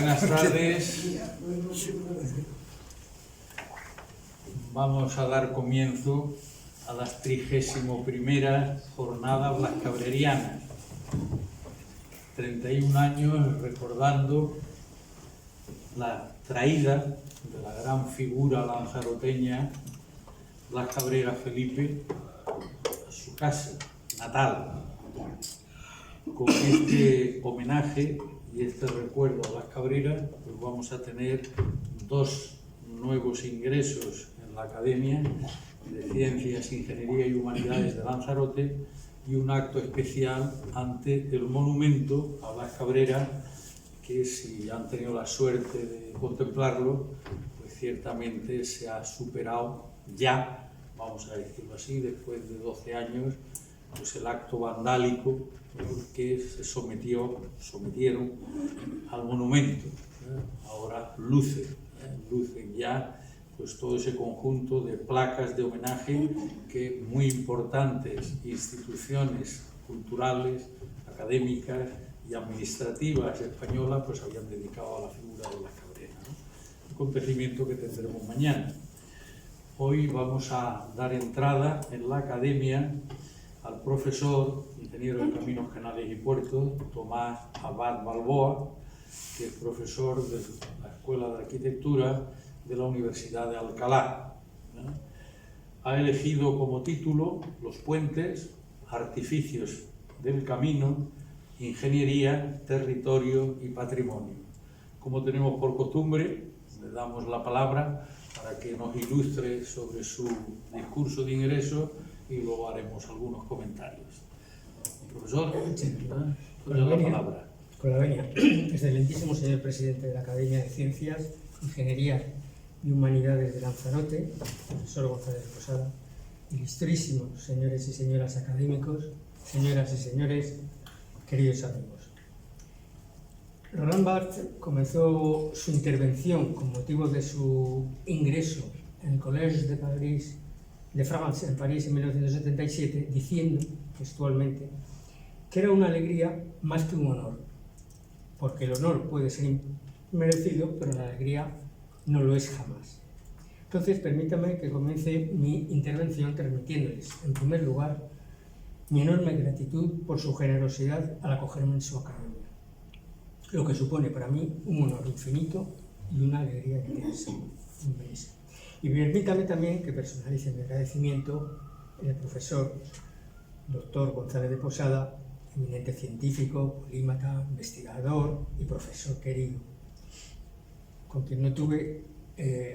Buenas tardes. Vamos a dar comienzo a las 31ª jornadas blascabrerianas. 31 años recordando la traída de la gran figura lanzaroteña Blas Cabrera Felipe a su casa natal. Con este homenaje y este recuerdo a Blas Cabrera, pues vamos a tener dos nuevos ingresos en la Academia de Ciencias, Ingeniería y Humanidades de Lanzarote y un acto especial ante el monumento a Blas Cabrera, que si han tenido la suerte de contemplarlo, pues ciertamente se ha superado ya, vamos a decirlo así, después de 12 años, pues el acto vandálico que se sometieron al monumento. Ahora lucen ya pues todo ese conjunto de placas de homenaje que muy importantes instituciones culturales, académicas y administrativas españolas pues habían dedicado a la figura de Blas Cabrera, ¿no? Un acontecimiento que tendremos mañana. Hoy vamos a dar entrada en la Academia al profesor, ingeniero de Caminos, Canales y Puertos, Tomás Abad Balboa, que es profesor de la Escuela de Arquitectura de la Universidad de Alcalá. Ha elegido como título Los puentes, artificios del camino, ingeniería, territorio y patrimonio. Como tenemos por costumbre, le damos la palabra para que nos ilustre sobre su discurso de ingreso y luego haremos algunos comentarios. Profesor, con la palabra. Con la venia. Excelentísimo señor presidente de la Academia de Ciencias, Ingeniería y Humanidades de Lanzarote, profesor González de Posada, ilustrísimos señores y señoras académicos, señoras y señores, queridos amigos. Roland Barthes comenzó su intervención con motivo de su ingreso en el Collège de France en París en 1977, diciendo textualmente que era una alegría más que un honor, porque el honor puede ser merecido, pero la alegría no lo es jamás. Entonces, permítame que comience mi intervención transmitiéndoles, en primer lugar, mi enorme gratitud por su generosidad al acogerme en su academia, lo que supone para mí un honor infinito y una alegría inmensa. Y permítame también que personalice mi agradecimiento en el profesor doctor González de Posada, eminente científico, polímata, investigador y profesor querido, con quien no tuve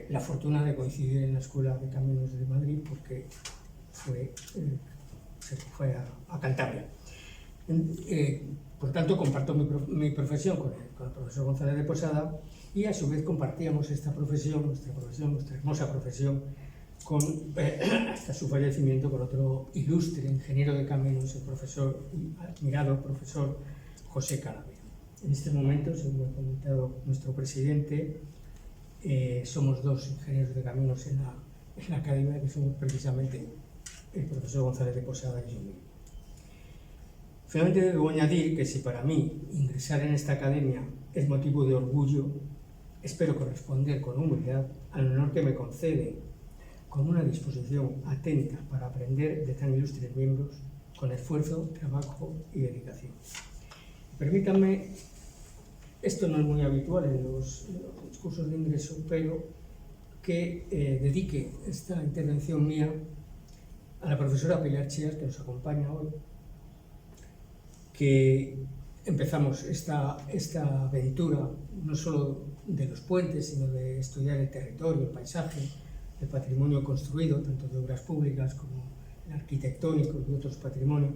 la fortuna de coincidir en la Escuela de Caminos de Madrid porque se fue a Cantabria. Por tanto, comparto mi profesión con el profesor González de Posada y a su vez compartíamos esta profesión, nuestra hermosa profesión, hasta su fallecimiento con otro ilustre ingeniero de caminos, el profesor y admirado profesor José Calabria. En este momento, según ha comentado nuestro presidente, somos dos ingenieros de caminos en la academia, que somos precisamente el profesor González de Posada y yo mismo. Finalmente debo añadir que si para mí ingresar en esta academia es motivo de orgullo, espero corresponder con humildad al honor que me concede, con una disposición atenta para aprender de tan ilustres miembros, con esfuerzo, trabajo y dedicación. Permítanme, esto no es muy habitual en los cursos de ingreso, pero que dedique esta intervención mía a la profesora Pilar Chías, que nos acompaña hoy, que empezamos esta aventura no solo de los puentes, sino de estudiar el territorio, el paisaje, el patrimonio construido, tanto de obras públicas como el arquitectónico y otros patrimonios,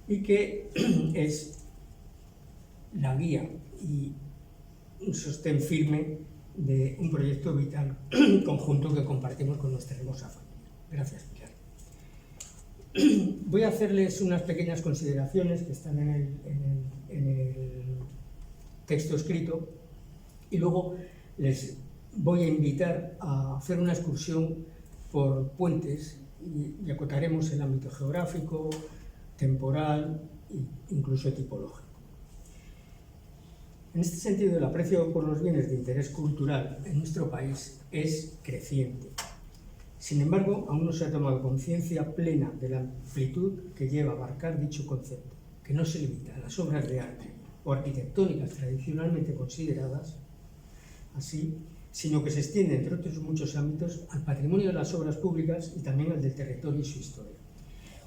y que es la guía y un sostén firme de un proyecto vital conjunto que compartimos con nuestra hermosa familia. Gracias, Pilar. Voy a hacerles unas pequeñas consideraciones que están en el texto escrito y luego les voy a invitar a hacer una excursión por puentes y acotaremos el ámbito geográfico, temporal e incluso tipológico. En este sentido, el aprecio por los bienes de interés cultural en nuestro país es creciente. Sin embargo, aún no se ha tomado conciencia plena de la amplitud que lleva a abarcar dicho concepto, que no se limita a las obras de arte o arquitectónicas tradicionalmente consideradas así, sino que se extiende, entre otros muchos ámbitos, al patrimonio de las obras públicas y también al del territorio y su historia.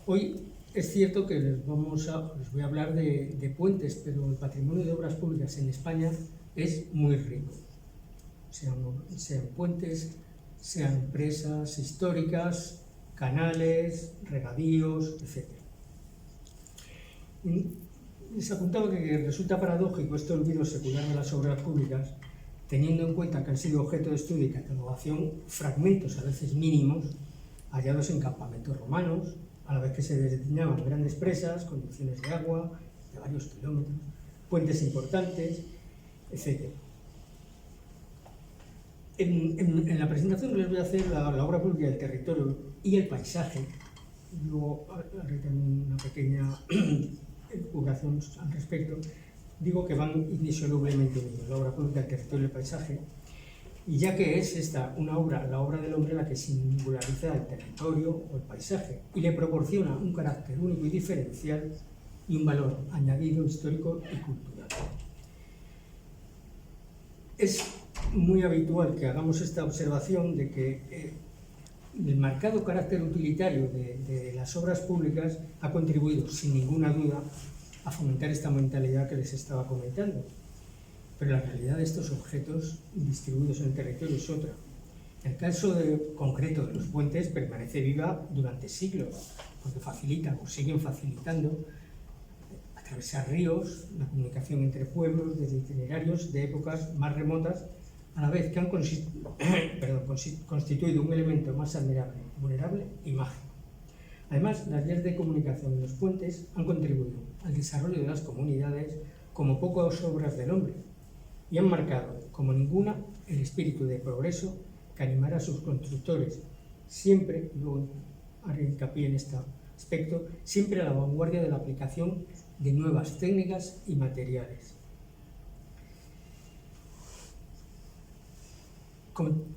Hoy es cierto que les voy a hablar de puentes, pero el patrimonio de obras públicas en España es muy rico, sean puentes, sean presas históricas, canales, regadíos, etc. Les apuntaba que resulta paradójico este olvido secular de las obras públicas, teniendo en cuenta que han sido objeto de estudio y catalogación fragmentos, a veces mínimos, hallados en campamentos romanos, a la vez que se designaban grandes presas, conducciones de agua de varios kilómetros, puentes importantes, etc. En la presentación que les voy a hacer, la obra pública del territorio y el paisaje, luego haré también una pequeña divulgación al respecto, digo que van indisolublemente unidos, la obra pública del territorio y el paisaje, y ya que es esta la obra del hombre, la que singulariza el territorio o el paisaje y le proporciona un carácter único y diferencial y un valor añadido histórico y cultural. Es muy habitual que hagamos esta observación de que el marcado carácter utilitario de las obras públicas ha contribuido, sin ninguna duda, a fomentar esta mentalidad que les estaba comentando. Pero la realidad de estos objetos distribuidos en el territorio es otra. El caso concreto de los puentes permanece viva durante siglos, porque facilitan o siguen facilitando atravesar ríos, la comunicación entre pueblos, desde itinerarios de épocas más remotas, a la vez que han constituido un elemento más admirable, vulnerable y mágico. Además, las vías de comunicación y los puentes han contribuido al desarrollo de las comunidades como pocas obras del hombre y han marcado, como ninguna, el espíritu de progreso que animará a sus constructores, siempre, luego haré hincapié en este aspecto, siempre a la vanguardia de la aplicación de nuevas técnicas y materiales.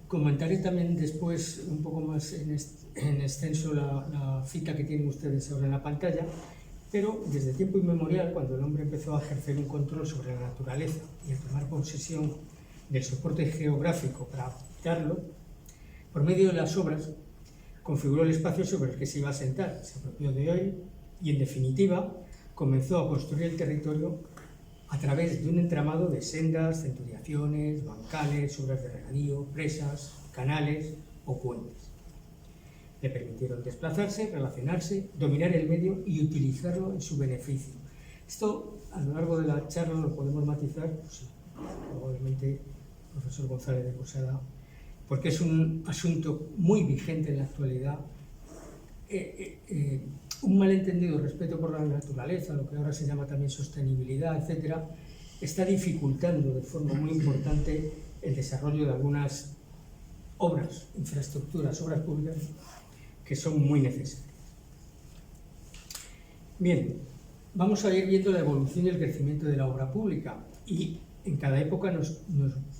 Comentaré también después un poco más en extenso la cita que tienen ustedes ahora en la pantalla, pero desde tiempo inmemorial, cuando el hombre empezó a ejercer un control sobre la naturaleza y a tomar posesión del soporte geográfico para aplicarlo, por medio de las obras configuró el espacio sobre el que se iba a asentar, se apropió de él y, en definitiva, comenzó a construir el territorio a través de un entramado de sendas, centuriaciones, bancales, obras de regadío, presas, canales o puentes. Le permitieron desplazarse, relacionarse, dominar el medio y utilizarlo en su beneficio. Esto, a lo largo de la charla, lo podemos matizar, pues, probablemente el profesor González de Posada, porque es un asunto muy vigente en la actualidad. Un malentendido respeto por la naturaleza, lo que ahora se llama también sostenibilidad, etcétera, está dificultando de forma muy importante el desarrollo de algunas obras, infraestructuras, obras públicas que son muy necesarias. Bien, vamos a ir viendo la evolución y el crecimiento de la obra pública y en cada época nos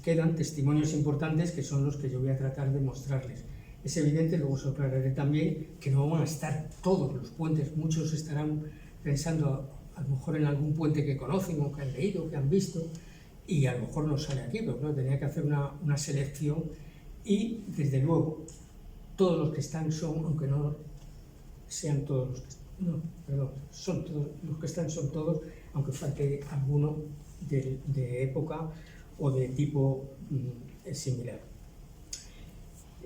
quedan testimonios importantes que son los que yo voy a tratar de mostrarles. Es evidente, luego os aclararé también, que no van a estar todos los puentes. Muchos estarán pensando a lo mejor en algún puente que conocen o que han leído, que han visto, y a lo mejor no sale aquí, pero claro, tenía que hacer una selección y, desde luego, todos los que están son, aunque no sean todos los que están, no, perdón, son todos, los que están son todos, aunque falte alguno de época o de tipo similar.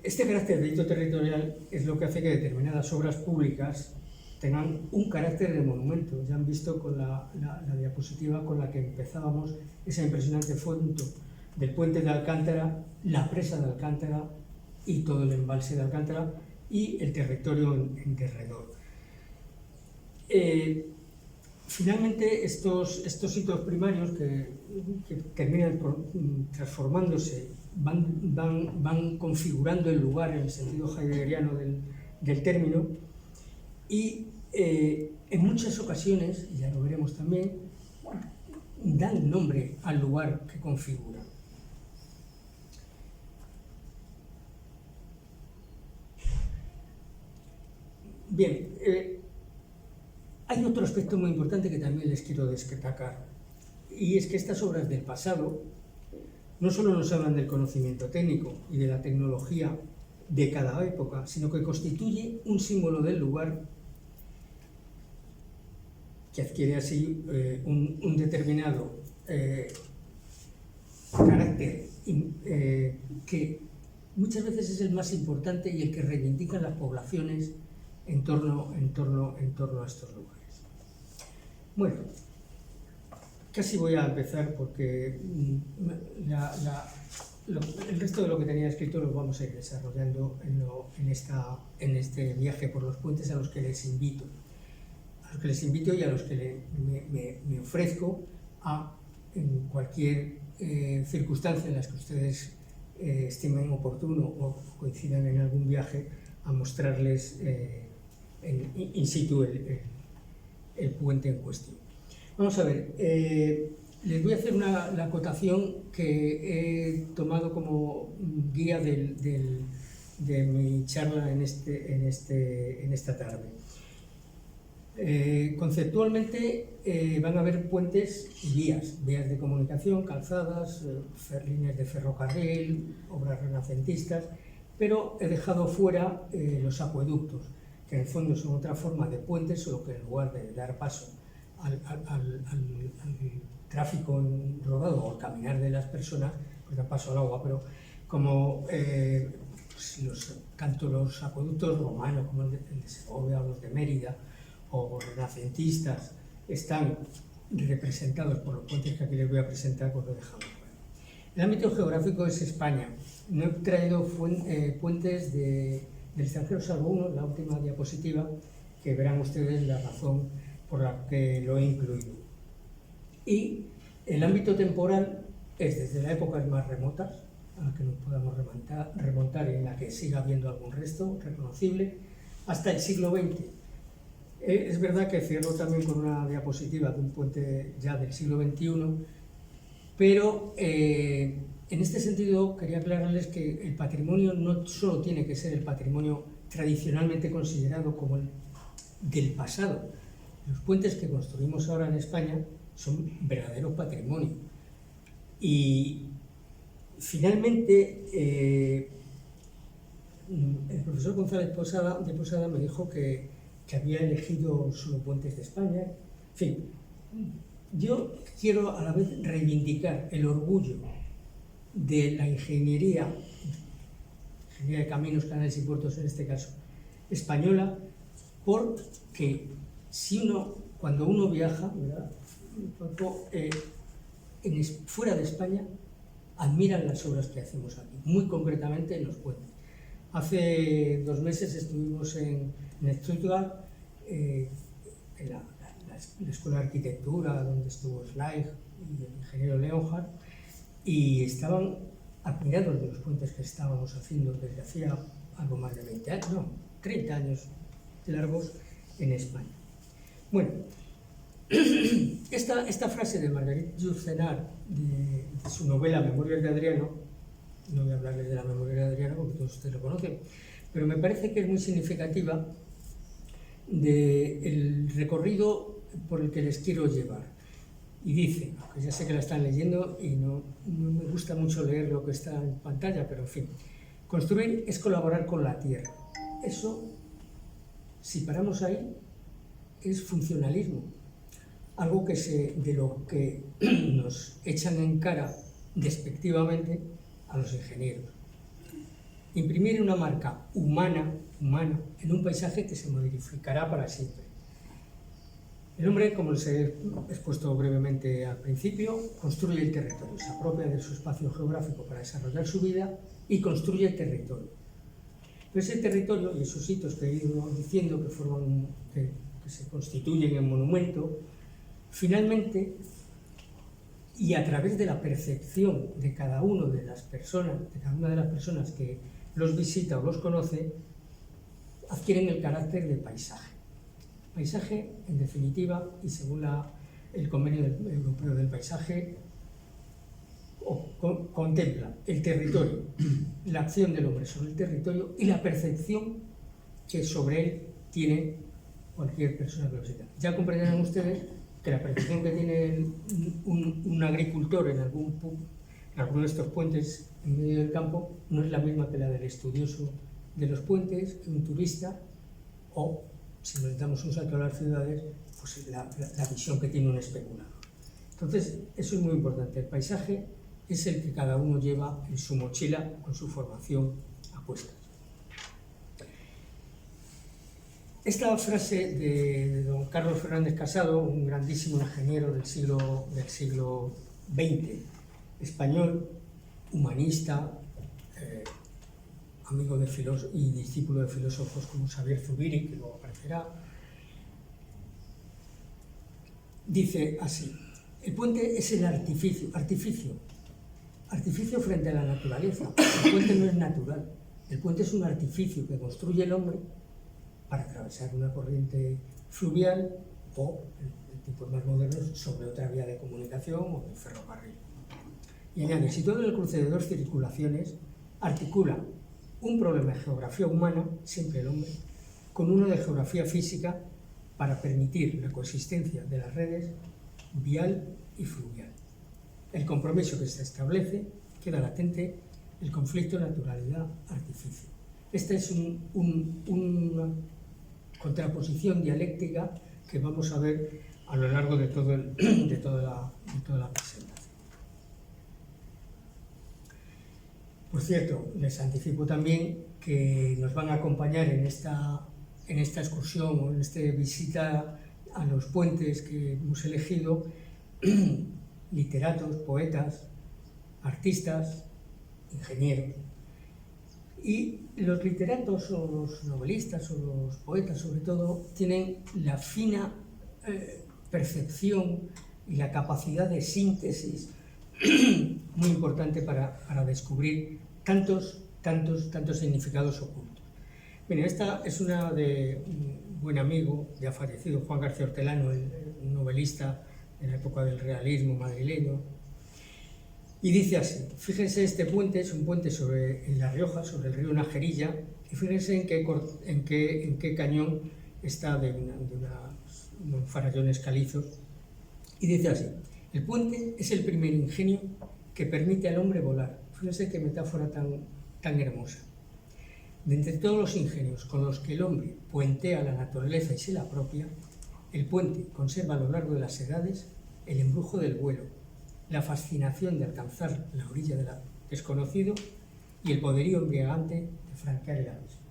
Este carácter de hito territorial es lo que hace que determinadas obras públicas tengan un carácter de monumento. Ya han visto con la diapositiva con la que empezábamos esa impresionante foto del puente de Alcántara, la presa de Alcántara y todo el embalse de Alcántara y el territorio en derredor. Finalmente, estos hitos primarios que terminan transformándose van configurando el lugar en el sentido heideggeriano del término y en muchas ocasiones, y ya lo veremos también, dan nombre al lugar que configuran. Bien, hay otro aspecto muy importante que también les quiero destacar, y es que estas obras del pasado no solo nos hablan del conocimiento técnico y de la tecnología de cada época, sino que constituye un símbolo del lugar que adquiere así un determinado carácter que muchas veces es el más importante y el que reivindican las poblaciones en torno a estos lugares. Bueno, casi voy a empezar porque el resto de lo que tenía escrito lo vamos a ir desarrollando en este viaje por los puentes a los que les invito. Y a los que me ofrezco en cualquier circunstancia en las que ustedes estimen oportuno o coincidan en algún viaje, a mostrarles in situ el puente en cuestión. Vamos a ver, les voy a hacer la acotación que he tomado como guía de mi charla en esta tarde. Conceptualmente van a haber puentes y vías de comunicación, calzadas, líneas de ferrocarril, obras renacentistas, pero he dejado fuera los acueductos, que en el fondo son otra forma de puentes, solo que en lugar de dar paso al tráfico rodado o al caminar de las personas, pues da paso al agua, pero como tanto los acueductos romanos como el de Segovia o los de Mérida o renacentistas están representados por los puentes que aquí les voy a presentar, pues lo dejamos fuera. El ámbito geográfico es España. No he traído puentes del extranjero, salvo uno, la última diapositiva, que verán ustedes la razón por la que lo he incluido. Y el ámbito temporal es desde las épocas más remotas, a las que nos podamos remontar y en la que siga habiendo algún resto reconocible, hasta el siglo XX. Es verdad que cierro también con una diapositiva de un puente ya del siglo XXI, pero en este sentido quería aclararles que el patrimonio no solo tiene que ser el patrimonio tradicionalmente considerado como el del pasado. Los puentes que construimos ahora en España son verdaderos patrimonio. Y finalmente el profesor González de Posada me dijo que había elegido solo puentes de España. En fin, yo quiero a la vez reivindicar el orgullo de la ingeniería de caminos, canales y puertos, en este caso española, porque cuando uno viaja, ¿verdad?, fuera de España, admiran las obras que hacemos aquí, muy concretamente en los puentes. Hace 2 meses estuvimos en Stuttgart, en la Escuela de Arquitectura, donde estuvo Schleich y el ingeniero Leonhardt, y estaban admirados de los puentes que estábamos haciendo desde hacía algo más de 20 años, no, 30 años largos en España. Bueno, esta frase de Marguerite Yourcenar, de su novela Memorias de Adriano, no voy a hablarles de la Memoria de Adriano porque todos ustedes lo conocen, pero me parece que es muy significativa del recorrido por el que les quiero llevar. Y dice, aunque ya sé que la están leyendo y no me gusta mucho leer lo que está en pantalla, pero en fin, construir es colaborar con la tierra. Eso, si paramos ahí, es funcionalismo, algo de lo que nos echan en cara despectivamente a los ingenieros. Imprimir una marca humana en un paisaje que se modificará para siempre. El hombre, como les he expuesto brevemente al principio, construye el territorio, se apropia de su espacio geográfico para desarrollar su vida y construye el territorio. Pero ese territorio y esos sitios que he ido diciendo que se constituyen en monumento, finalmente, y a través de la percepción de cada una de las personas que los visita o los conoce, adquieren el carácter de paisaje. Paisaje, en definitiva, y según el Convenio Europeo del Paisaje contempla el territorio, la acción del hombre sobre el territorio y la percepción que sobre él tiene cualquier persona que lo visita. Ya comprenderán ustedes que la percepción que tiene un agricultor en alguno de estos puentes en medio del campo no es la misma que la del estudioso de los puentes, un turista, o, si nos damos un salto a las ciudades, pues la visión que tiene un especulador. Entonces, eso es muy importante. El paisaje es el que cada uno lleva en su mochila con su formación a cuestas. Esta frase de don Carlos Fernández Casado, un grandísimo ingeniero del siglo XX, español, humanista, amigo de y discípulo de filósofos como Xavier Zubiri, que luego aparecerá, dice así: el puente es el artificio frente a la naturaleza. El puente no es natural, el puente es un artificio que construye el hombre para atravesar una corriente fluvial o, en tipos más modernos, sobre otra vía de comunicación o de ferrocarril. Y añade: situado en el cruce de dos circulaciones, articula un problema de geografía humana, siempre el hombre, con uno de geografía física para permitir la coexistencia de las redes vial y fluvial. El compromiso que se establece queda latente el conflicto naturalidad-artificio. Esta es una contraposición dialéctica que vamos a ver a lo largo de toda la presentación. Por cierto, les anticipo también que nos van a acompañar en esta excursión o en esta visita a los puentes que hemos elegido literatos, poetas, artistas, ingenieros. Y los literatos o los novelistas o los poetas, sobre todo, tienen la fina percepción y la capacidad de síntesis muy importante para descubrir tantos significados ocultos. Bien, esta es una de un buen amigo, ya fallecido, Juan García Hortelano, un novelista en la época del realismo madrileño, y dice así: fíjense, este puente es un puente en La Rioja, sobre el río Najerilla, y fíjense en qué cañón está de unos farallones calizos, y dice así: el puente es el primer ingenio que permite al hombre volar. Fíjense qué metáfora tan hermosa. De entre todos los ingenios con los que el hombre puentea la naturaleza y se la apropia, el puente conserva a lo largo de las edades el embrujo del vuelo, la fascinación de alcanzar la orilla del desconocido y el poderío embriagante de franquear el abismo.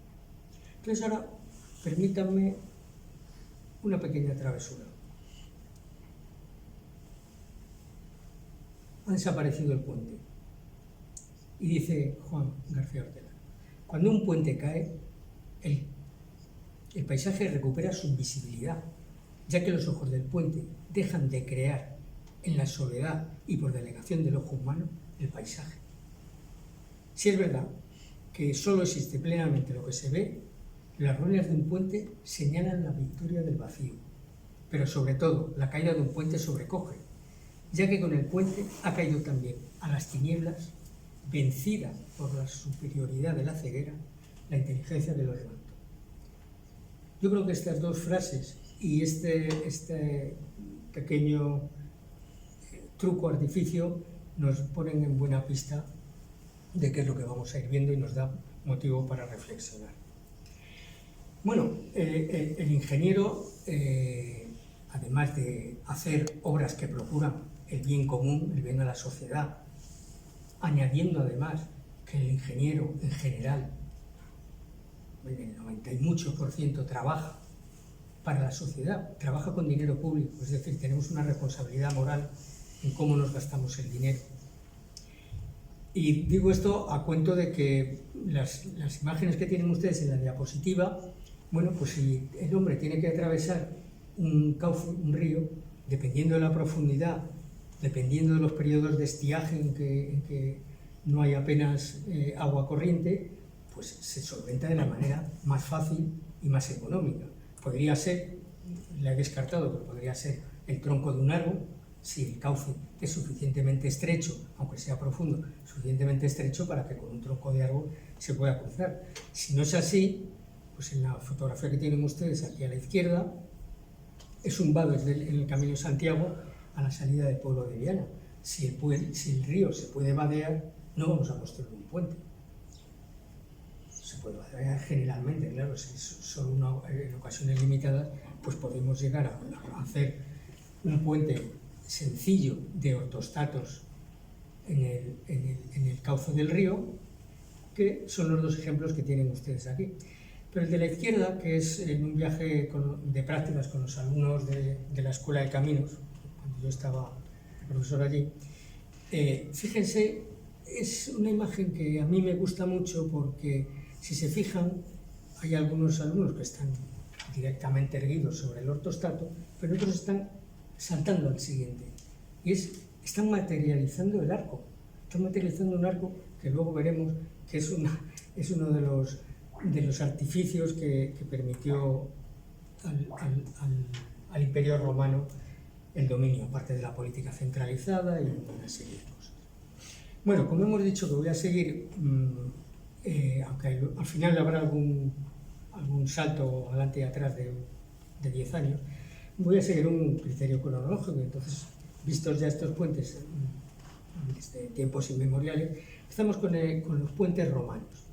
Entonces ahora permítanme una pequeña travesura. Ha desaparecido el puente. Y dice Juan García Hortelano: cuando un puente cae, el paisaje recupera su visibilidad, ya que los ojos del puente dejan de crear en la soledad y por delegación del ojo humano el paisaje. Si es verdad que solo existe plenamente lo que se ve, las ruinas de un puente señalan la victoria del vacío, pero sobre todo la caída de un puente sobrecoge, ya que con el puente ha caído también a las tinieblas, vencida por la superioridad de la ceguera, la inteligencia de lo levantó. Yo creo que estas dos frases y este pequeño truco artificio nos ponen en buena pista de qué es lo que vamos a ir viendo y nos da motivo para reflexionar. Bueno, el ingeniero, además de hacer obras que procuran el bien común, el bien a la sociedad, añadiendo además que el ingeniero en general, en el 90 y muchos % trabaja para la sociedad, trabaja con dinero público, es decir, tenemos una responsabilidad moral en cómo nos gastamos el dinero. Y digo esto a cuento de que las imágenes que tienen ustedes en la diapositiva, bueno, pues si el hombre tiene que atravesar un cauce, un río, dependiendo de la profundidad, dependiendo de los periodos de estiaje en que no hay apenas agua corriente, pues se solventa de la manera más fácil y más económica. Podría ser, la he descartado, pero podría ser el tronco de un árbol, si el cauce es suficientemente estrecho, aunque sea profundo, suficientemente estrecho para que con un tronco de árbol se pueda cruzar. Si no es así, pues en la fotografía que tienen ustedes aquí a la izquierda, es un vado en el Camino de Santiago a la salida del pueblo de Viana. Si el río se puede vadear, no vamos a construir un puente. Se puede vadear generalmente, claro, si solo en ocasiones limitadas, pues podemos llegar a hacer un puente sencillo de ortostatos en el cauce del río, que son los dos ejemplos que tienen ustedes aquí. Pero el de la izquierda, que es en un viaje de prácticas con los alumnos de la Escuela de Caminos, cuando yo estaba de profesor allí, fíjense, es una imagen que a mí me gusta mucho porque, si se fijan, hay algunos alumnos que están directamente erguidos sobre el ortostato, pero otros están saltando al siguiente. Y están materializando el arco. Están materializando un arco que luego veremos que es uno de los artificios que permitió al Imperio Romano el dominio, aparte de la política centralizada y una serie de cosas. Bueno, como hemos dicho que voy a seguir, aunque al final habrá algún salto adelante y atrás de 10 años, voy a seguir un criterio cronológico. Entonces, vistos ya estos puentes desde tiempos inmemoriales, empezamos con los puentes romanos.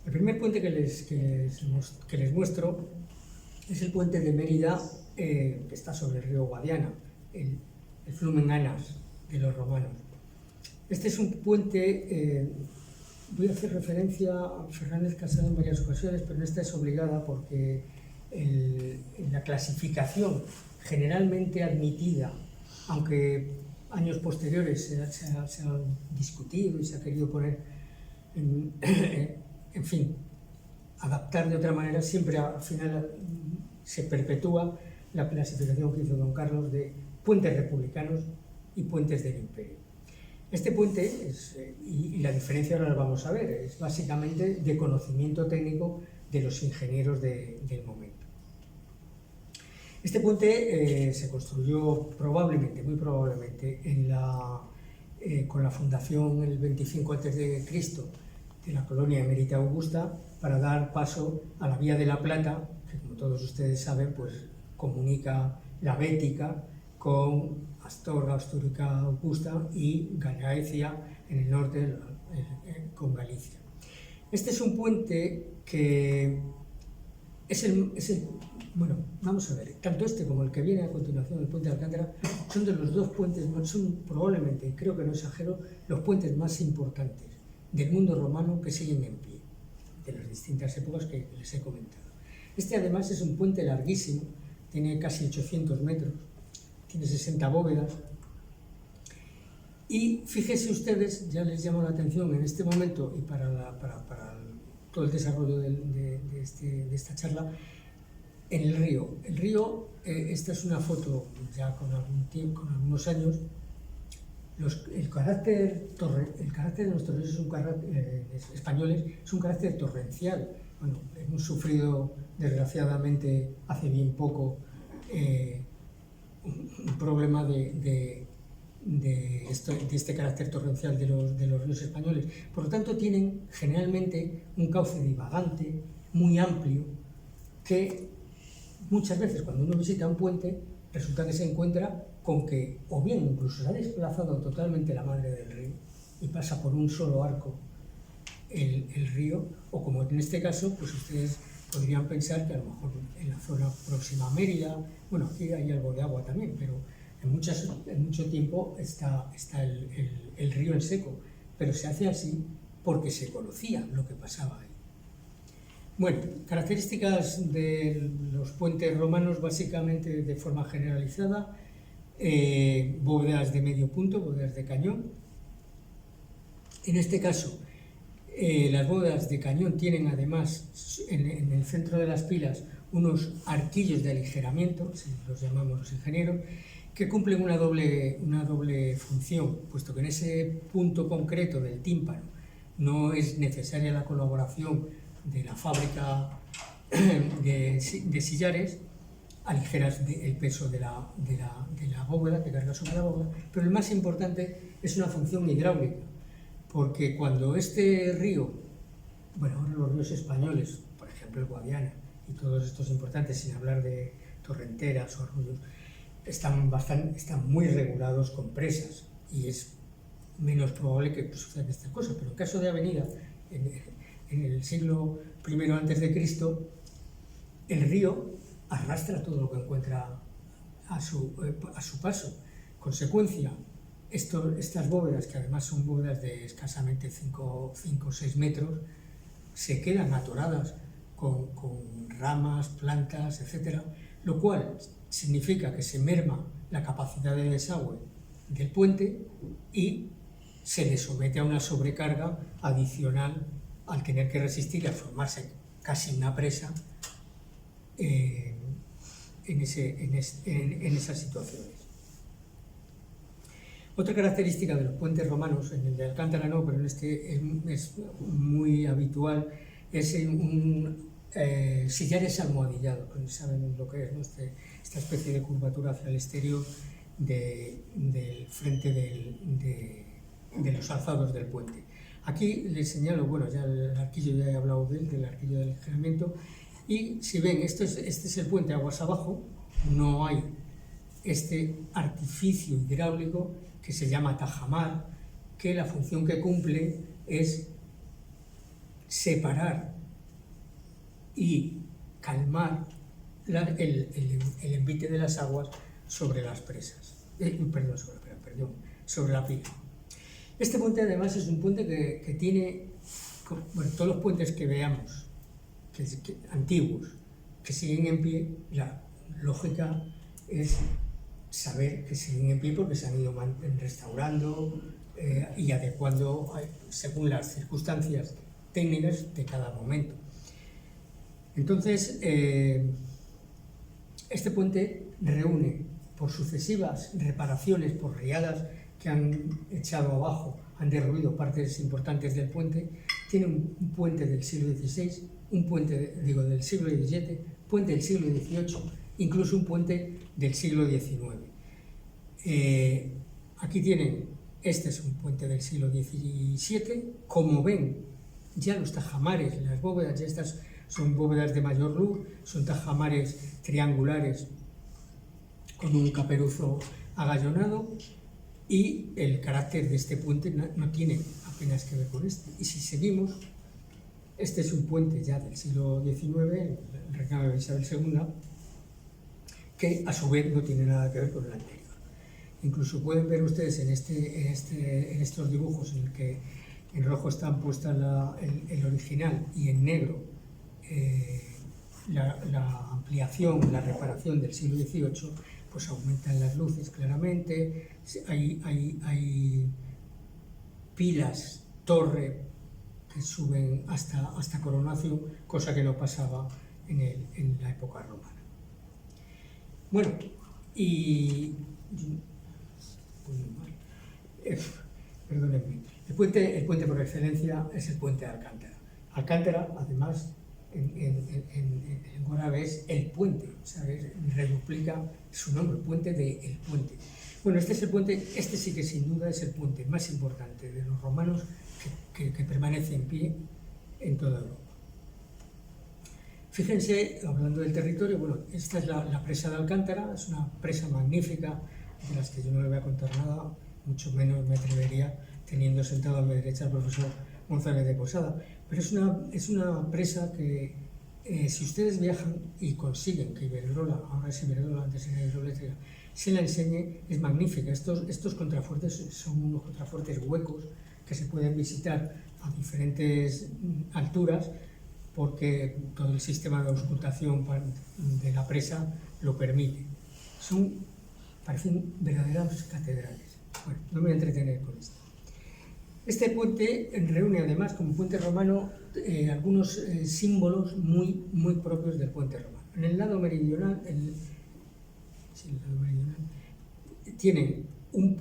El primer puente que les muestro es el puente de Mérida, que está sobre el río Guadiana, el Flumen Anas de los romanos. Este es un puente, voy a hacer referencia a Fernández Casado en varias ocasiones, pero esta es obligada porque en la clasificación generalmente admitida, aunque años posteriores se ha discutido y se ha querido poner en fin, adaptar de otra manera, siempre al final se perpetúa la clasificación que hizo don Carlos de puentes republicanos y puentes del imperio. Este puente, y la diferencia ahora la vamos a ver, es básicamente de conocimiento técnico de los ingenieros del momento. Este puente se construyó probablemente, muy probablemente, con la fundación en el 25 a.C. de la colonia Emérita Augusta, para dar paso a la Vía de la Plata, que, como todos ustedes saben, pues comunica la Bética con Astorga, Astúrica, Augusta y Gallaecia en el norte con Galicia. Este es un puente que bueno, vamos a ver, tanto este como el que viene a continuación, el puente de Alcántara, son de los dos puentes, son probablemente, creo que no exagero, los puentes más importantes del mundo romano que siguen en pie, de las distintas épocas que les he comentado. Este además es un puente larguísimo, tiene casi 800 metros, tiene 60 bóvedas, y fíjense ustedes, ya les llamo la atención en este momento y para todo el desarrollo de esta charla, en el río. El río, esta es una foto ya con algún tiempo, con algunos años. El carácter de nuestros ríos españoles es un carácter torrencial. Bueno, hemos sufrido, desgraciadamente, hace bien poco, un problema de este carácter torrencial de los ríos españoles. Por lo tanto, tienen generalmente un cauce divagante, muy amplio, que muchas veces cuando uno visita un puente resulta que se encuentra con que o bien incluso se ha desplazado totalmente la madre del río y pasa por un solo arco el río, o como en este caso, pues ustedes podrían pensar que a lo mejor en la zona próxima a Mérida, bueno, aquí hay algo de agua también, pero en mucho tiempo está el río en seco, pero se hace así porque se conocía lo que pasaba ahí. Bueno, características de los puentes romanos básicamente de forma generalizada: bóvedas de medio punto, bóvedas de cañón. En este caso, las bóvedas de cañón tienen además en el centro de las pilas unos arquillos de aligeramiento, si los llamamos los ingenieros, que cumplen una doble función, puesto que en ese punto concreto del tímpano no es necesaria la colaboración de la fábrica de sillares, aligeras el peso de la bóveda, que carga sobre la bóveda, pero el más importante es una función hidráulica, porque cuando este río, bueno, ahora los ríos españoles, por ejemplo el Guadiana y todos estos importantes, sin hablar de torrenteras o arroyos, están muy regulados con presas y es menos probable que sucedan estas cosas, pero en caso de avenida, en el siglo I a.C., el río arrastra todo lo que encuentra a su paso. Consecuencia, estas bóvedas, que además son bóvedas de escasamente 5 o 6 metros, se quedan atoradas con ramas, plantas, etc., lo cual significa que se merma la capacidad de desagüe del puente y se le somete a una sobrecarga adicional al tener que resistir y a formarse casi una presa en esas situaciones. Otra característica de los puentes romanos, en el de Alcántara no, pero en este es muy habitual, es sillares almohadillados, que saben lo que es, ¿no? Esta especie de curvatura hacia el exterior del frente de los alzados del puente. Aquí les señalo, bueno, ya el arquillo, ya he hablado del arquillo de aligeramiento, y si ven, este es el puente aguas abajo, no hay este artificio hidráulico que se llama tajamar, que la función que cumple es separar y calmar el envite de las aguas sobre las presas, sobre la pila. Este puente además es un puente que tiene, bueno, todos los puentes que veamos, antiguos, que siguen en pie, la lógica es saber que siguen en pie porque se han ido restaurando y adecuando según las circunstancias técnicas de cada momento. Entonces, este puente reúne, por sucesivas reparaciones, por riadas que han echado abajo, han derruido partes importantes del puente, tiene un puente del siglo XVI, un puente, del siglo XVII, puente del siglo XVIII, incluso un puente del siglo XIX. Aquí tienen, este es un puente del siglo XVII, como ven, ya los tajamares, las bóvedas, ya estas son bóvedas de mayor luz, son tajamares triangulares con un caperuzo agallonado, y el carácter de este puente no tiene apenas que ver con este. Y si seguimos, este es un puente ya del siglo XIX, el reinado de Isabel II, que a su vez no tiene nada que ver con el anterior. Incluso pueden ver ustedes en estos dibujos en el que en rojo está puesta el original y en negro la ampliación, la reparación del siglo XVIII, pues aumentan las luces claramente, hay pilas, torre, que suben hasta coronación, cosa que no pasaba en la época romana. Bueno, y... perdónenme, el puente por excelencia es el puente de Alcántara. Alcántara, además, en lengua árabe es el puente, ¿sabes? Reduplica su nombre, puente de el puente. Bueno, este es el puente, este sí que sin duda es el puente más importante de los romanos que permanece en pie en toda Europa. Fíjense, hablando del territorio, bueno, esta es la presa de Alcántara, es una presa magnífica, de las que yo no le voy a contar nada, mucho menos me atrevería teniendo sentado a mi derecha al profesor González de Posada. Pero es una presa que, si ustedes viajan y consiguen que Iberdrola, ahora es Iberdrola, antes era Hidroeléctrica, se la enseñe, es magnífica. Estos contrafuertes son unos contrafuertes huecos que se pueden visitar a diferentes alturas porque todo el sistema de auscultación de la presa lo permite. Parecen verdaderas catedrales. Bueno, no me voy a entretener con esto. Este puente reúne además, como puente romano, algunos símbolos muy propios del puente romano. En el lado meridional, tienen un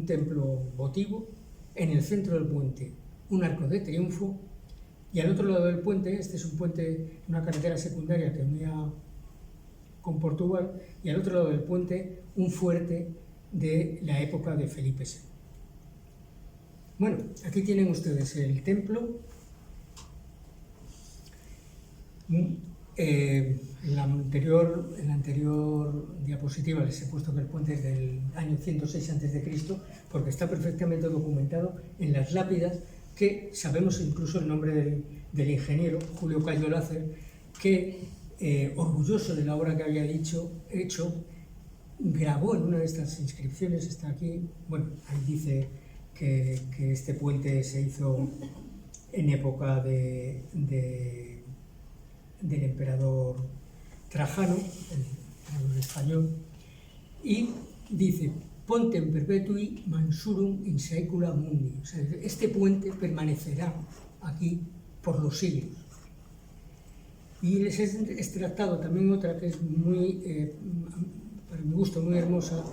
templo votivo, en el centro del puente un arco de triunfo, y al otro lado del puente, este es un puente, una carretera secundaria que unía con Portugal, y al otro lado del puente un fuerte de la época de Felipe II. Bueno, aquí tienen ustedes el templo. En la anterior diapositiva les he puesto que el puente es del año 106 a.C., porque está perfectamente documentado en las lápidas, que sabemos incluso el nombre del ingeniero, Julio Cayo Lácer, que, orgulloso de la obra que había hecho, grabó en una de estas inscripciones, está aquí, bueno, ahí dice que este puente se hizo en época del emperador Trajano, el emperador español, y dice: Pontem perpetui mansurum in saecula mundi. O sea, este puente permanecerá aquí por los siglos. Y les he extractado también otra que es muy, para mi gusto, muy hermosa.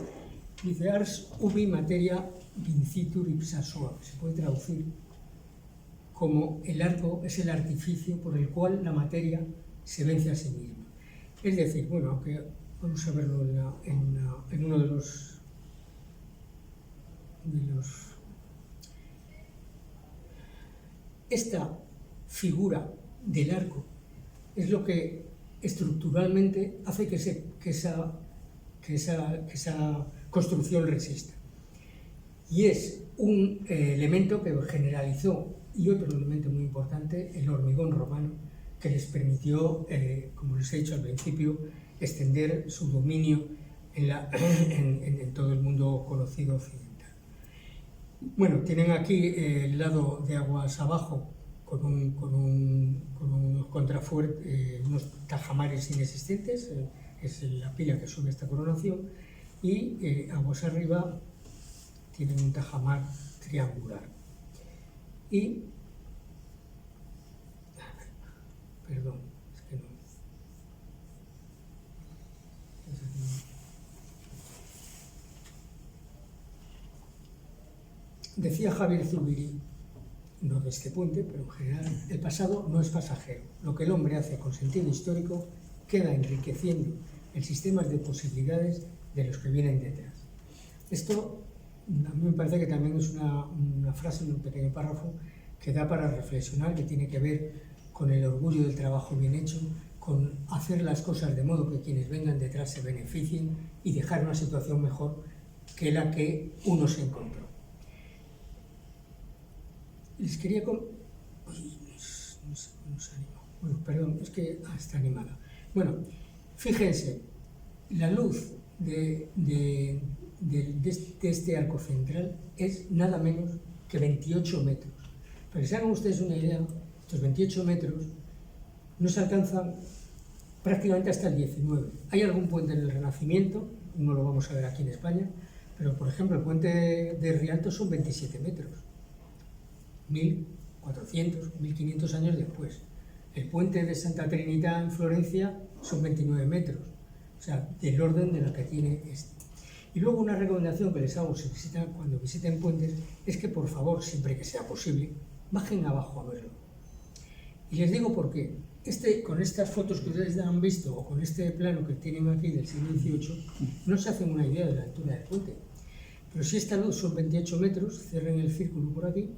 Dice: Ars ubi materia vincitur ipsa sua. Se puede traducir como el arco es el artificio por el cual la materia se vence a sí misma. Es decir, bueno, aunque vamos a verlo en uno de los esta figura del arco es lo que estructuralmente hace que esa construcción resista. Y es un elemento que generalizó, y otro elemento muy importante, el hormigón romano, que les permitió, como les he dicho al principio, extender su dominio en todo el mundo conocido occidental. Bueno, tienen aquí el lado de aguas abajo con unos contrafuertes, unos tajamares inexistentes, es la pila que sube esta coronación, y aguas arriba tienen un tajamar triangular. Y, perdón, es que no. Decía Javier Zubiri, no de este puente, pero en general, el pasado no es pasajero. Lo que el hombre hace con sentido histórico queda enriqueciendo el sistema de posibilidades de los que vienen detrás. Esto a mí me parece que también es una frase, un pequeño párrafo, que da para reflexionar, que tiene que ver con el orgullo del trabajo bien hecho, con hacer las cosas de modo que quienes vengan detrás se beneficien y dejar una situación mejor que la que uno se encontró. Les quería... no sé cómo se anima. Bueno, perdón, es que está animada. Bueno, fíjense, la luz de este arco central es nada menos que 28 metros. Para que se hagan ustedes una idea, estos 28 metros no se alcanzan prácticamente hasta el 19. Hay algún puente en el Renacimiento, no lo vamos a ver aquí en España, pero por ejemplo el puente de Rialto son 27 metros, 1400, 1500 años después. El puente de Santa Trinidad en Florencia son 29 metros, o sea, del orden de la que tiene este. Y luego una recomendación que les hago cuando visiten puentes es que por favor, siempre que sea posible, bajen abajo a verlo. Y les digo por qué. Con estas fotos que ustedes han visto o con este plano que tienen aquí del siglo XVIII, no se hacen una idea de la altura del puente. Pero si esta luz son 28 metros, cierren el círculo por aquí,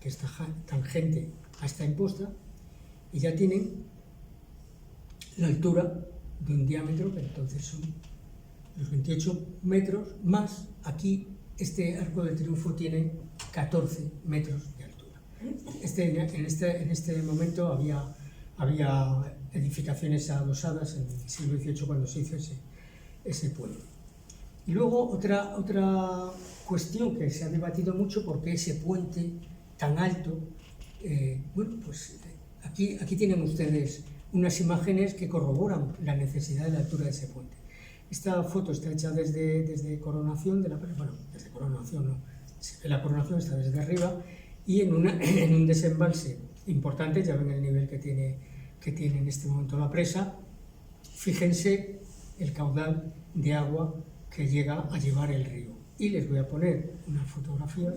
que está tangente a esta imposta, y ya tienen la altura de un diámetro que entonces son los 28 metros, más aquí este arco de triunfo tiene 14 metros de altura. En este momento había edificaciones adosadas en el siglo XVIII cuando se hizo ese puente. Y luego otra cuestión que se ha debatido mucho, porque ese puente tan alto, bueno, pues aquí tienen ustedes unas imágenes que corroboran la necesidad de la altura de ese puente. Esta foto está hecha desde Coronación, desde Coronación no, la Coronación está desde arriba, y en un desembalse importante, ya ven el nivel que tiene en este momento la presa. Fíjense el caudal de agua que llega a llevar el río. Y les voy a poner unas fotografías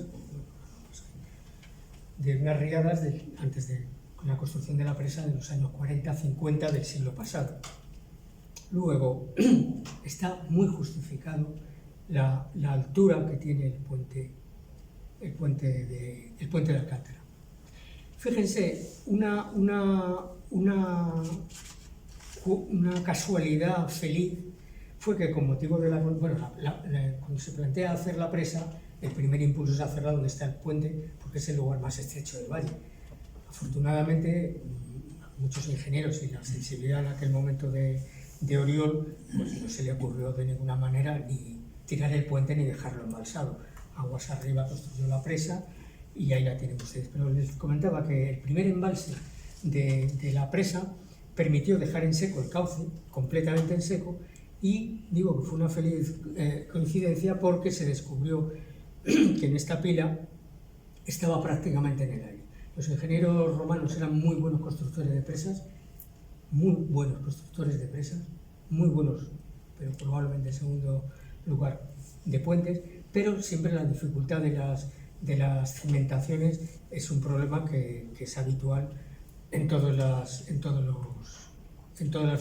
de unas riadas antes de la construcción de la presa de los años 40-50 del siglo pasado. Luego, está muy justificado la altura que tiene el puente de Alcántara. Fíjense, una casualidad feliz fue que con motivo de cuando se plantea hacer la presa, el primer impulso es hacerla donde está el puente, porque es el lugar más estrecho del valle. Afortunadamente, muchos ingenieros y la sensibilidad en aquel momento de Oriol, pues no se le ocurrió de ninguna manera ni tirar el puente ni dejarlo embalsado. Aguas arriba construyó la presa y ahí la tienen ustedes. Pero les comentaba que el primer embalse de la presa permitió dejar en seco el cauce, completamente en seco, y digo que fue una feliz coincidencia porque se descubrió que en esta pila estaba prácticamente en el aire. Los ingenieros romanos eran muy buenos constructores de presas, muy buenos constructores de presas, muy buenos, pero probablemente en segundo lugar, de puentes, pero siempre la dificultad de las cimentaciones es un problema que es habitual en todas las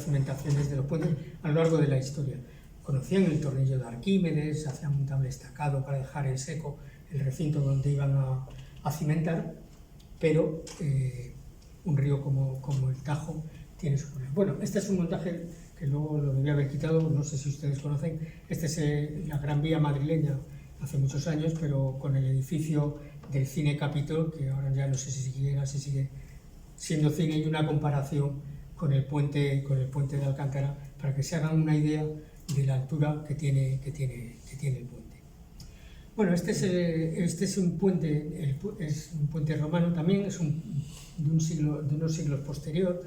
cimentaciones de los puentes a lo largo de la historia. Conocían el tornillo de Arquímedes, hacían un tabla estacado para dejar en seco el recinto donde iban a cimentar, pero un río como el Tajo tiene su problema. Bueno, este es un montaje que luego lo debía haber quitado, no sé si ustedes conocen. Este es la Gran Vía madrileña hace muchos años, pero con el edificio del Cine Capitol, que ahora ya no sé si sigue siendo cine, y una comparación con el puente de Alcántara, para que se hagan una idea de la altura que tiene el puente. Bueno, este es un puente romano, también es de unos siglos posterior.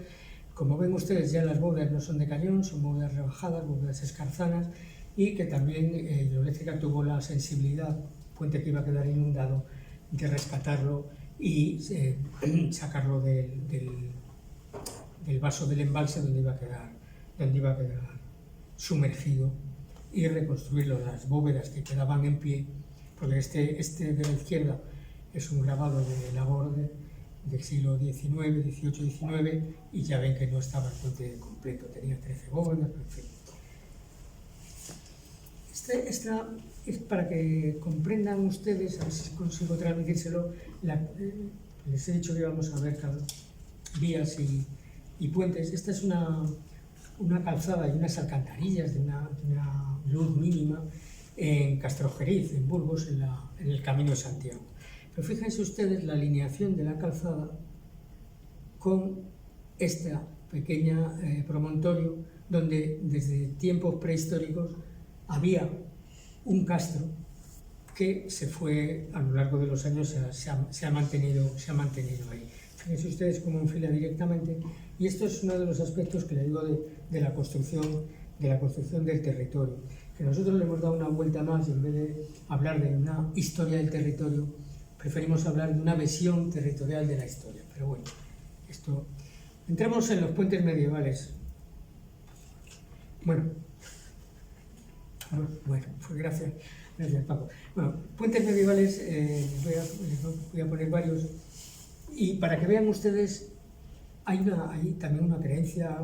Como ven ustedes, ya las bóvedas no son de cañón, son bóvedas rebajadas, bóvedas escarzanas, y que también Hidroeléctrica tuvo la sensibilidad, puente que iba a quedar inundado, de rescatarlo y sacarlo del vaso del embalse donde iba a quedar sumergido, y reconstruirlo. Las bóvedas que quedaban en pie, porque este de la izquierda es un grabado de Laborde del siglo XIX, XVIII, XIX, y ya ven que no estaba el puente completo, tenía 13 bóvedas, en fin. Esta es para que comprendan ustedes, a ver si consigo transmitírselo. Les he dicho que íbamos a ver vías y puentes. Esta es una calzada y unas alcantarillas de una luz mínima en Castrojeriz, en Burgos, en el Camino de Santiago. Pero fíjense ustedes la alineación de la calzada con esta pequeña promontorio donde desde tiempos prehistóricos había un castro que se fue, a lo largo de los años, se ha mantenido ahí. Fíjense ustedes cómo enfila directamente, y esto es uno de los aspectos que le digo de la construcción del territorio, que nosotros le hemos dado una vuelta más, y en vez de hablar de una historia del territorio, preferimos hablar de una visión territorial de la historia. Pero bueno, entramos en los puentes medievales. Bueno, pues gracias Paco. Bueno, puentes medievales, voy a poner varios, y para que vean ustedes, hay también una creencia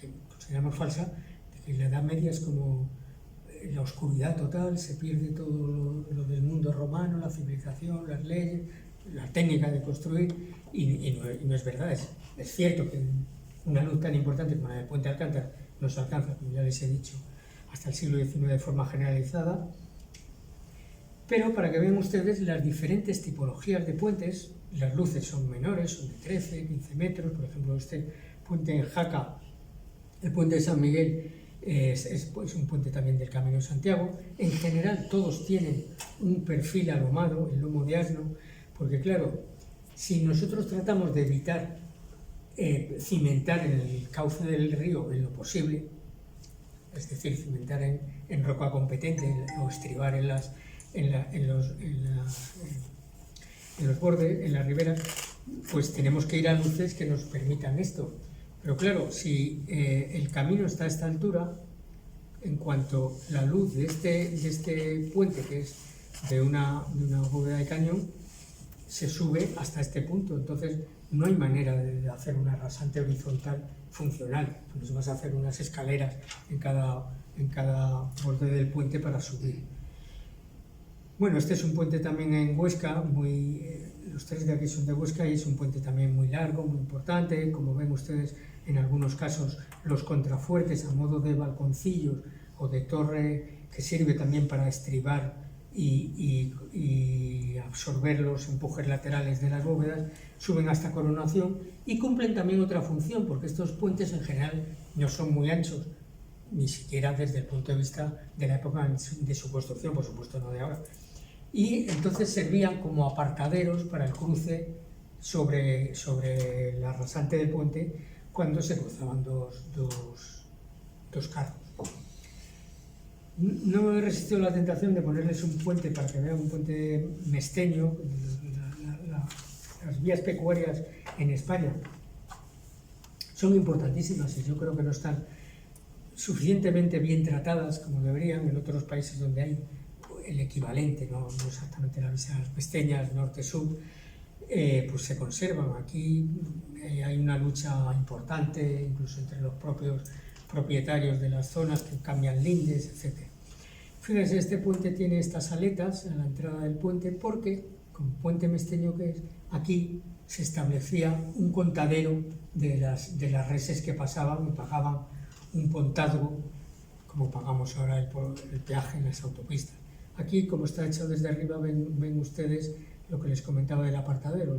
que consideramos falsa, de que la Edad Media es como la oscuridad total, se pierde todo lo del mundo romano, la civilización, las leyes, la técnica de construir, y no es verdad. Es cierto que una luz tan importante como la del puente de Alcántara no se alcanza, como ya les he dicho, hasta el siglo XIX de forma generalizada, pero para que vean ustedes las diferentes tipologías de puentes, las luces son menores, son de 13, 15 metros, por ejemplo este puente en Jaca, el puente de San Miguel, es un puente también del Camino de Santiago. En general todos tienen un perfil alomado, el lomo de asno, porque claro, si nosotros tratamos de evitar cimentar en el cauce del río en lo posible, es decir, cimentar en roca competente o estribar en los bordes, en las riberas, pues tenemos que ir a luces que nos permitan esto. Pero claro, si el camino está a esta altura, en cuanto la luz de este puente, que es de una bóveda de cañón, se sube hasta este punto. Entonces no hay manera de hacer una rasante horizontal funcional. Entonces vas a hacer unas escaleras en cada borde del puente para subir. Bueno, este es un puente también en Huesca, los tres de aquí son de Huesca y es un puente también muy largo, muy importante. Como ven ustedes, en algunos casos los contrafuertes a modo de balconcillos o de torre que sirve también para estribar y absorber los empujes laterales de las bóvedas, suben hasta coronación y cumplen también otra función, porque estos puentes en general no son muy anchos, ni siquiera desde el punto de vista de la época de su construcción, por supuesto no de ahora. Y entonces servían como aparcaderos para el cruce sobre la rasante del puente cuando se cruzaban dos carros. No he resistido la tentación de ponerles un puente para que vean un puente mesteño. Las vías pecuarias en España son importantísimas y yo creo que no están suficientemente bien tratadas como deberían en otros países donde hay el equivalente, no exactamente las vías mesteñas, norte-sur, pues se conservan. Aquí hay una lucha importante, incluso entre los propios propietarios de las zonas que cambian lindes, etc. Fíjense, este puente tiene estas aletas a la entrada del puente porque, como puente mesteño que es, aquí se establecía un contadero de las reses que pasaban y pagaban un pontazgo, como pagamos ahora el peaje en las autopistas. Aquí, como está hecho desde arriba, ven ustedes lo que les comentaba del apartadero.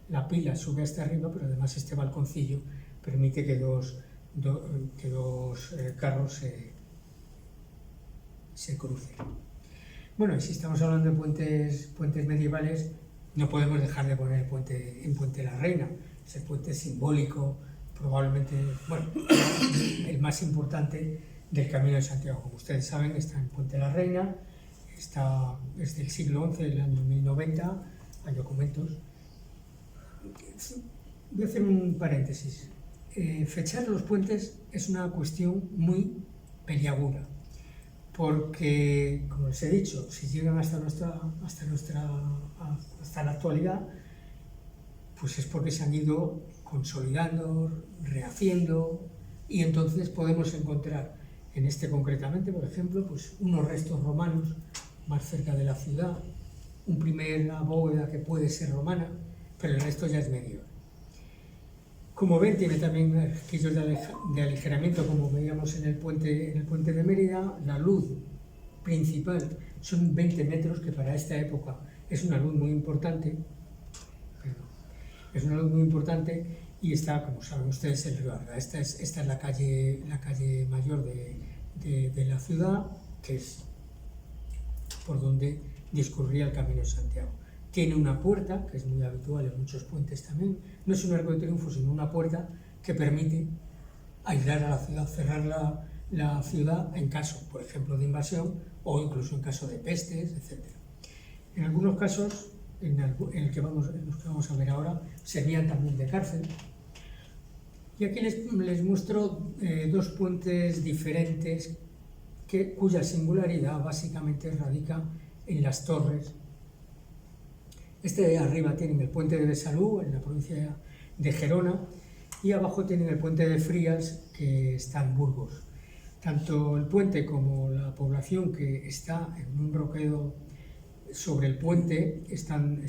La pila sube hasta arriba, pero además este balconcillo permite que dos carros se crucen. Bueno, y si estamos hablando de puentes medievales, no podemos dejar de poner el Puente la Reina. Es el puente simbólico, probablemente, bueno, el más importante del Camino de Santiago. Como ustedes saben, está en Puente la Reina, está desde el siglo XI, del año 1090, hay documentos. Voy a hacer un paréntesis. Fechar los puentes es una cuestión muy peliaguda, porque, como les he dicho, si llegan hasta la actualidad, pues es porque se han ido consolidando, rehaciendo, y entonces podemos encontrar, en este concretamente, por ejemplo, pues unos restos romanos más cerca de la ciudad, una primera bóveda que puede ser romana, pero el resto ya es medieval. Como ven, tiene también quillos de aligeramiento, como veíamos en el puente de Mérida. La luz principal son 20 metros, que para esta época es una luz muy importante. Es una luz muy importante y está, como saben ustedes, el río Arga. Esta es la calle mayor de la ciudad, que es por donde discurría el Camino de Santiago. Tiene una puerta, que es muy habitual en muchos puentes también. No es un arco de triunfo, sino una puerta que permite aislar a la ciudad, cerrar la ciudad en caso, por ejemplo, de invasión o incluso en caso de pestes, etc. En algunos casos, en los que vamos a ver ahora, servían también de cárcel. Y aquí les muestro dos puentes diferentes cuya singularidad básicamente radica en las torres. Este de arriba tienen el puente de Besalú, en la provincia de Gerona, y abajo tienen el puente de Frías, que está en Burgos. Tanto el puente como la población que está en un roquedo sobre el puente están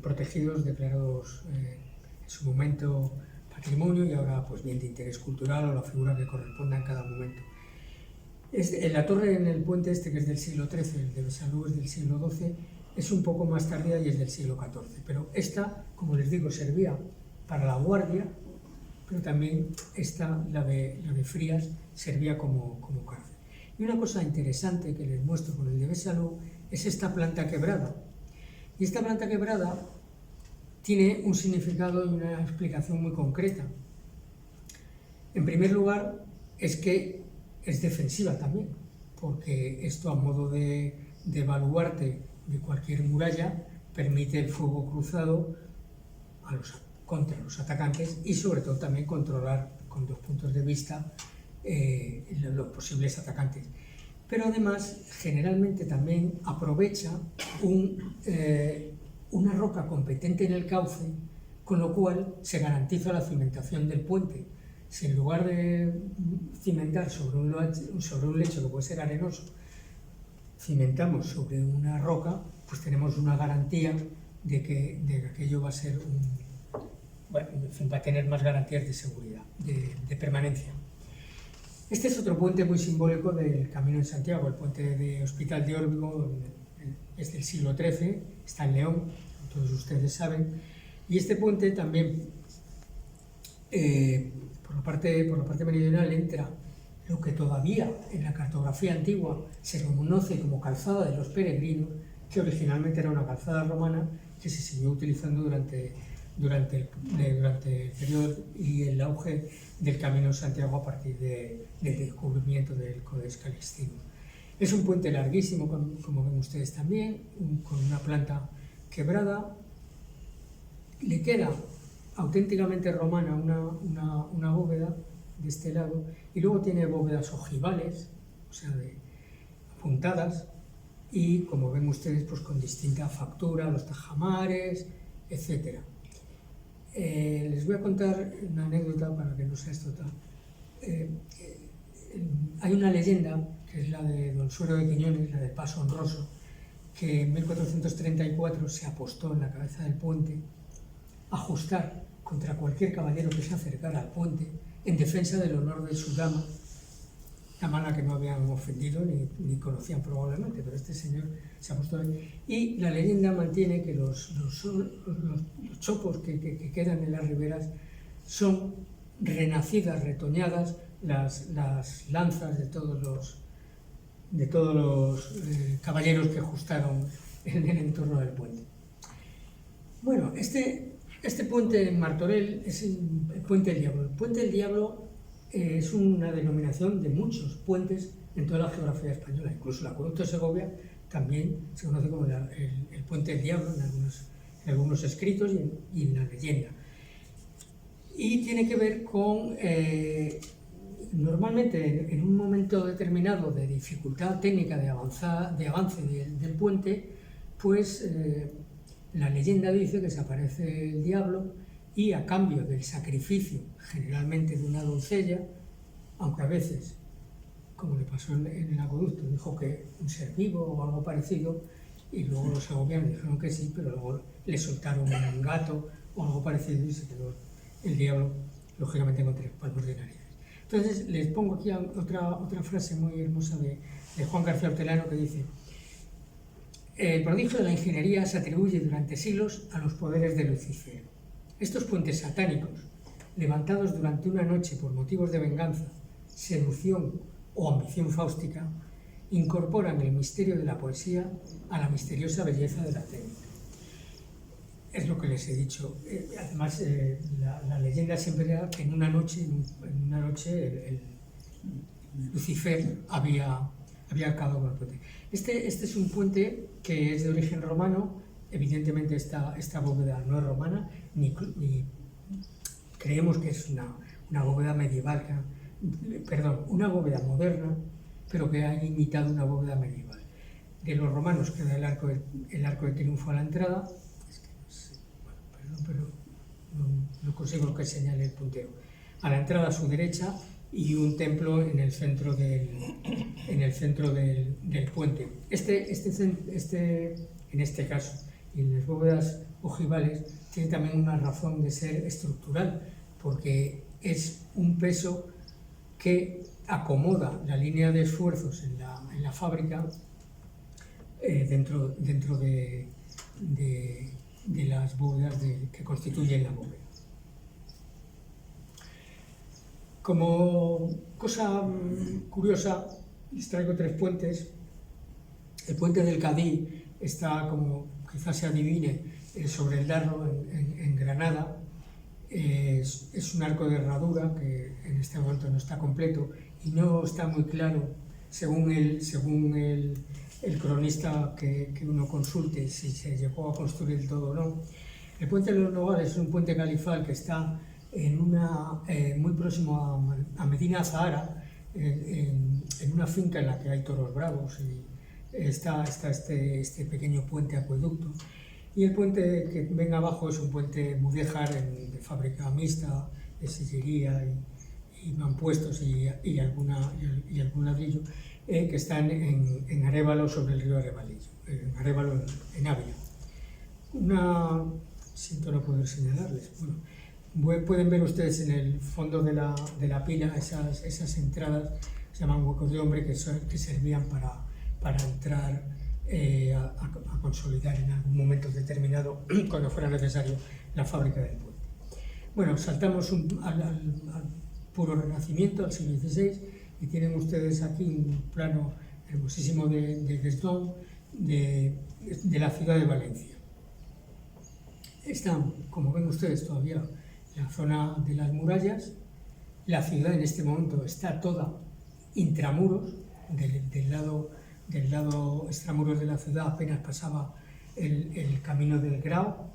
protegidos, declarados en su momento patrimonio y ahora pues bien de interés cultural o la figura que corresponda en cada momento. La torre en el puente que es del siglo XIII, el de Besalú es del siglo XII, es un poco más tardía y es del siglo XIV, pero esta, como les digo, servía para la guardia, pero también la de Frías, servía como cárcel. Y una cosa interesante que les muestro con el de Besalú es esta planta quebrada. Y esta planta quebrada tiene un significado y una explicación muy concreta. En primer lugar, es que es defensiva también, porque esto, a modo de baluarte de cualquier muralla, permite el fuego cruzado contra los atacantes y sobre todo también controlar con dos puntos de vista los posibles atacantes. Pero además generalmente también aprovecha un una roca competente en el cauce, con lo cual se garantiza la cimentación del puente. Si en lugar de cimentar sobre un lecho que puede ser arenoso, cimentamos sobre una roca, pues tenemos una garantía de que aquello va a ser bueno, en fin, va a tener más garantías de seguridad, de permanencia. Este es otro puente muy simbólico del Camino de Santiago, el puente de Hospital de Órbigo, es del siglo XIII, está en León, todos ustedes saben, y este puente también, por la parte meridional, entra lo que todavía en la cartografía antigua se conoce como calzada de los peregrinos, que originalmente era una calzada romana que se siguió utilizando durante el periodo y el auge del Camino de Santiago a partir del descubrimiento del Codex Calixtinus. Es un puente larguísimo, como ven ustedes también, con una planta quebrada. Le queda auténticamente romana una bóveda de este lado, y luego tiene bóvedas ojivales, o sea, apuntadas, y como ven ustedes, pues con distinta factura, los tajamares, etc. Les voy a contar una anécdota para que no sea esto tal. Hay una leyenda, que es la de Don Suero de Quiñones, la del Paso Honroso, que en 1434 se apostó en la cabeza del puente a ajustar contra cualquier caballero que se acercara al puente en defensa del honor de su dama, dama a la que no habían ofendido ni conocían probablemente, pero este señor se apostó ahí. Y la leyenda mantiene que los chopos que quedan en las riberas son renacidas, retoñadas, las lanzas de todos los caballeros que ajustaron en el entorno del puente. Bueno, este puente en Martorell es el Puente del Diablo. El Puente del Diablo es una denominación de muchos puentes en toda la geografía española. Incluso el acueducto de Segovia también se conoce como el Puente del Diablo en algunos escritos y en la leyenda. Y tiene que ver con, normalmente en un momento determinado de dificultad técnica de avance del puente, pues la leyenda dice que se aparece el diablo y a cambio del sacrificio, generalmente de una doncella, aunque a veces, como le pasó en el acueducto, dijo que un ser vivo o algo parecido, y luego los segovianos dijeron que sí, pero luego le soltaron un gato o algo parecido y se quedó el diablo, lógicamente, con 3 palmos de narices. Entonces, les pongo aquí otra frase muy hermosa de Juan García Hortelano, que dice: el prodigio de la ingeniería se atribuye durante siglos a los poderes de Lucifer. Estos puentes satánicos, levantados durante una noche por motivos de venganza, seducción o ambición fáustica, incorporan el misterio de la poesía a la misteriosa belleza de la técnica. Es lo que les he dicho. Además, la leyenda siempre era que en una noche el Lucifer había acabado con el puente. Este es un puente que es de origen romano. Evidentemente esta bóveda no es romana, ni creemos que es una bóveda medieval, una bóveda moderna, pero que ha imitado una bóveda medieval. De los romanos queda el arco de triunfo a la entrada. Es que no sé, pero no consigo que señale el puntero. A la entrada a su derecha, y un templo en el centro del puente. En este caso, y en las bóvedas ojivales, tiene también una razón de ser estructural, porque es un peso que acomoda la línea de esfuerzos en la fábrica dentro de las bóvedas que constituyen la bóveda. Como cosa curiosa, les traigo 3 puentes. El puente del Cadí está, como quizás se adivine, sobre el Darro, en Granada. Es un arco de herradura que en este momento no está completo y no está muy claro, según el cronista que uno consulte, si se llegó a construir todo o no. El puente de los Nogales es un puente califal que está muy próximo a Medina Zahara, en una finca en la que hay toros bravos, y está este pequeño puente acueducto. Y el puente que ven abajo es un puente mudéjar de fábrica mixta, de sillería y mampuestos y algún ladrillo, que están en Arévalo, sobre el río Arevalillo, en Arévalo, en Ávila. Siento no poder señalarles. Bueno, pueden ver ustedes en el fondo de la pila esas entradas, se llaman huecos de hombre, que servían para entrar a consolidar en algún momento determinado, cuando fuera necesario, la fábrica del puente. Bueno, saltamos al puro Renacimiento, al siglo XVI, y tienen ustedes aquí un plano hermosísimo de Desdón, de la ciudad de Valencia. Está, como ven ustedes, todavía la zona de las murallas. La ciudad en este momento está toda intramuros, del lado extramuros de la ciudad apenas pasaba el camino del Grao,